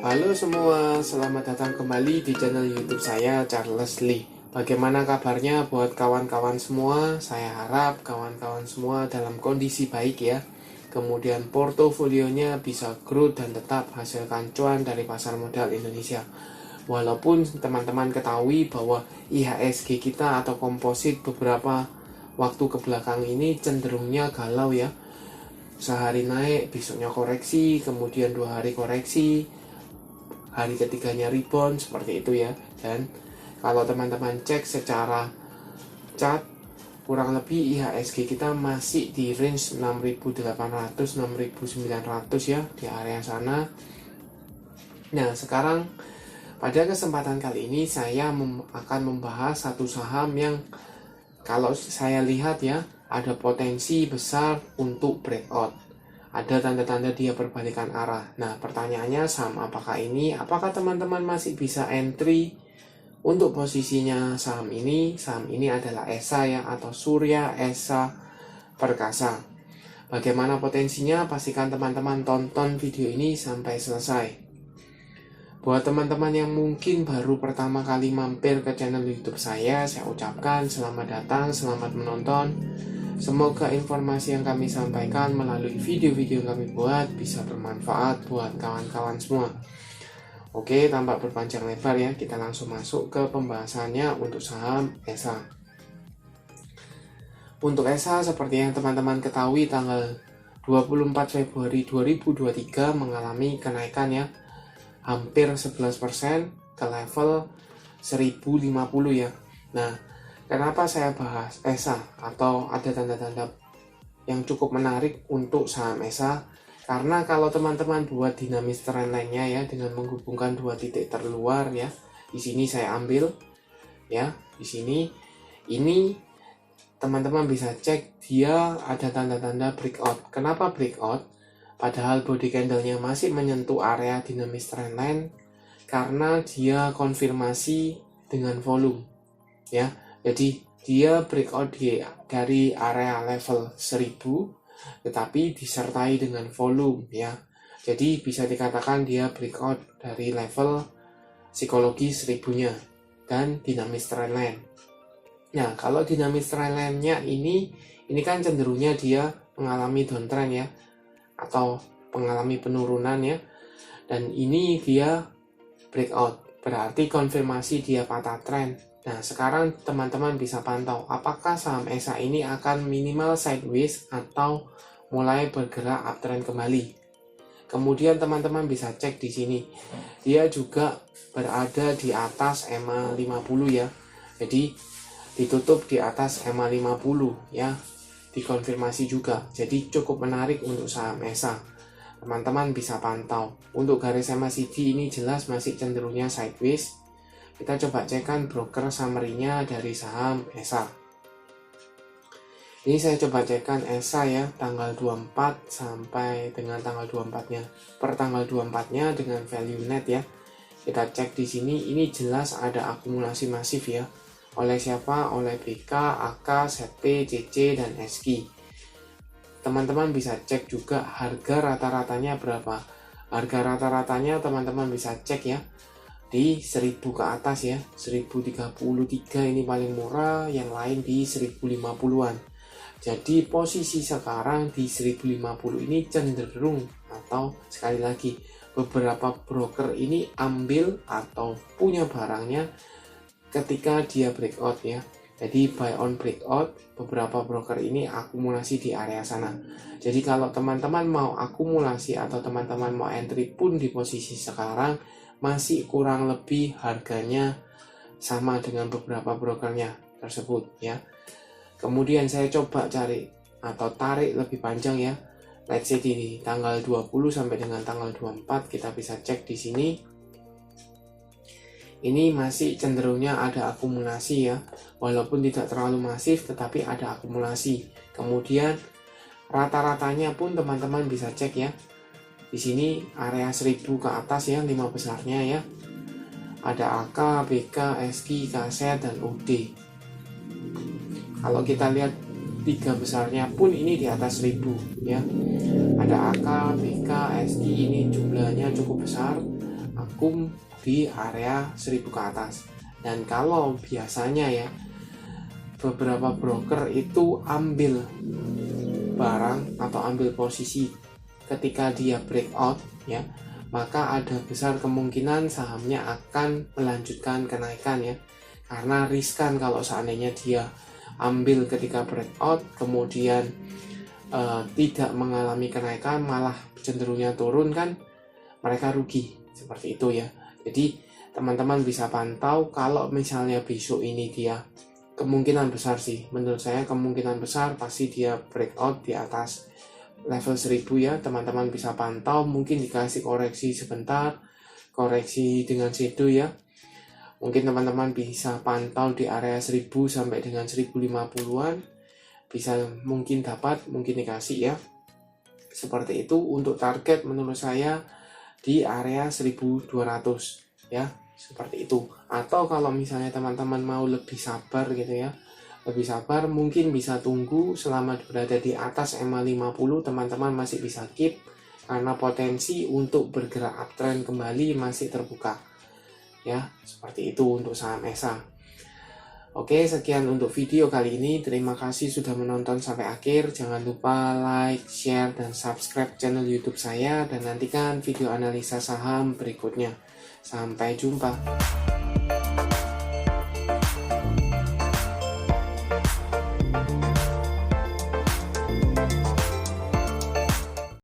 Halo semua, selamat datang kembali di channel YouTube saya, Charles Lee. Bagaimana kabarnya buat kawan-kawan semua? Saya harap kawan-kawan semua dalam kondisi baik ya. Kemudian portofolionya bisa growth dan tetap hasilkan cuan dari pasar modal Indonesia. Walaupun teman-teman ketahui bahwa IHSG kita atau komposit beberapa waktu kebelakang ini cenderungnya galau ya. Sehari naik, besoknya koreksi, kemudian 2 hari koreksi, hari ketiganya rebound, seperti itu ya. Dan kalau teman-teman cek secara chart, kurang lebih IHSG kita masih di range 6.800-6.900 ya, di area sana. Nah sekarang pada kesempatan kali ini saya akan membahas satu saham yang kalau saya lihat ya, ada potensi besar untuk breakout. Ada tanda-tanda dia berbalikan arah. Nah, pertanyaannya saham apakah ini? Apakah teman-teman masih bisa entry untuk posisinya saham ini? Saham ini adalah ESA ya, atau Surya Esa Perkasa. Bagaimana potensinya? Pastikan teman-teman tonton video ini sampai selesai. Buat teman-teman yang mungkin baru pertama kali mampir ke channel YouTube saya ucapkan selamat datang, selamat menonton. Semoga informasi yang kami sampaikan melalui video-video yang kami buat bisa bermanfaat buat kawan-kawan semua. Oke, tanpa berpanjang lebar ya, kita langsung masuk ke pembahasannya untuk saham ESA. Untuk ESA, seperti yang teman-teman ketahui, tanggal 24 Februari 2023 mengalami kenaikan ya, hampir 11% ke level 1050 ya. Nah, kenapa saya bahas ESA atau ada tanda-tanda yang cukup menarik untuk saham ESA? Karena kalau teman-teman buat dinamis trendline-nya ya, dengan menghubungkan dua titik terluar ya, di sini saya ambil ya, di sini ini teman-teman bisa cek dia ada tanda-tanda breakout. Kenapa breakout? Padahal body candle-nya masih menyentuh area dinamis trendline karena dia konfirmasi dengan volume ya. Jadi dia breakout dari area level 1000 tetapi disertai dengan volume ya. Jadi bisa dikatakan dia breakout dari level psikologi 1000-nya dan dinamis trendline. Nah, kalau dinamis trendline-nya ini kan cenderungnya dia mengalami downtrend ya, atau mengalami penurunan ya, dan ini dia breakout, berarti konfirmasi dia patah trend. Nah sekarang teman-teman bisa pantau apakah saham ESA ini akan minimal sideways atau mulai bergerak uptrend kembali. Kemudian teman-teman bisa cek di sini, dia juga berada di atas EMA 50 ya, jadi ditutup di atas EMA 50 ya, dikonfirmasi juga. Jadi cukup menarik untuk saham ESA. Teman-teman bisa pantau. Untuk garis MACD ini jelas masih cenderungnya sideways. Kita coba cekkan broker summary-nya dari saham ESA. Ini saya coba cekkan ESA ya, tanggal 24 sampai dengan tanggal 24-nya. Per tanggal 24-nya dengan value net ya. Kita cek di sini, ini jelas ada akumulasi masif ya. Oleh siapa? Oleh BK, AK, ZP, CC, dan SKI. Teman-teman bisa cek juga harga rata-ratanya berapa. Harga rata-ratanya teman-teman bisa cek ya, di 1000 ke atas ya, 1033 ini paling murah, yang lain di 1050-an. Jadi posisi sekarang di 1050 ini cenderung, atau sekali lagi beberapa broker ini ambil atau punya barangnya ketika dia breakout ya. Jadi buy on breakout, beberapa broker ini akumulasi di area sana. Jadi kalau teman-teman mau akumulasi atau teman-teman mau entry pun di posisi sekarang masih kurang lebih harganya sama dengan beberapa brokernya tersebut ya. Kemudian saya coba cari atau tarik lebih panjang ya. Let's say di tanggal 20 sampai dengan tanggal 24 kita bisa cek di sini. Ini masih cenderungnya ada akumulasi ya, walaupun tidak terlalu masif tetapi ada akumulasi. Kemudian rata-ratanya pun teman-teman bisa cek ya. Di sini area 1000 ke atas ya, 5 besarnya ya. Ada AK, BK, SKI, KZ, dan UD. Kalau kita lihat 3 besarnya pun ini di atas 1000 ya. Ada AK, BK, SKI, ini jumlahnya cukup besar. akum di area 1000 ke atas. Dan kalau biasanya ya beberapa broker itu ambil barang atau ambil posisi ketika dia breakout ya, maka ada besar kemungkinan sahamnya akan melanjutkan kenaikan ya, karena riskan kalau seandainya dia ambil ketika breakout kemudian tidak mengalami kenaikan, malah cenderungnya turun, kan mereka rugi seperti itu ya. Jadi teman-teman bisa pantau kalau misalnya besok ini dia, kemungkinan besar sih menurut saya, kemungkinan besar pasti dia breakout di atas level 1000 ya. Teman-teman bisa pantau, mungkin dikasih koreksi sebentar, koreksi dengan shadow ya, mungkin teman-teman bisa pantau di area 1000 sampai dengan 1050-an, bisa mungkin dapat, mungkin dikasih ya, seperti itu. Untuk target menurut saya di area 1200 ya, seperti itu. Atau kalau misalnya teman-teman mau lebih sabar gitu ya, lebih sabar, mungkin bisa tunggu selama berada di atas MA50, teman-teman masih bisa keep karena potensi untuk bergerak uptrend kembali masih terbuka ya, seperti itu untuk saham ESA. Oke, sekian untuk video kali ini. Terima kasih sudah menonton sampai akhir. Jangan lupa like, share, dan subscribe channel YouTube saya, dan nantikan video analisa saham berikutnya. Sampai jumpa.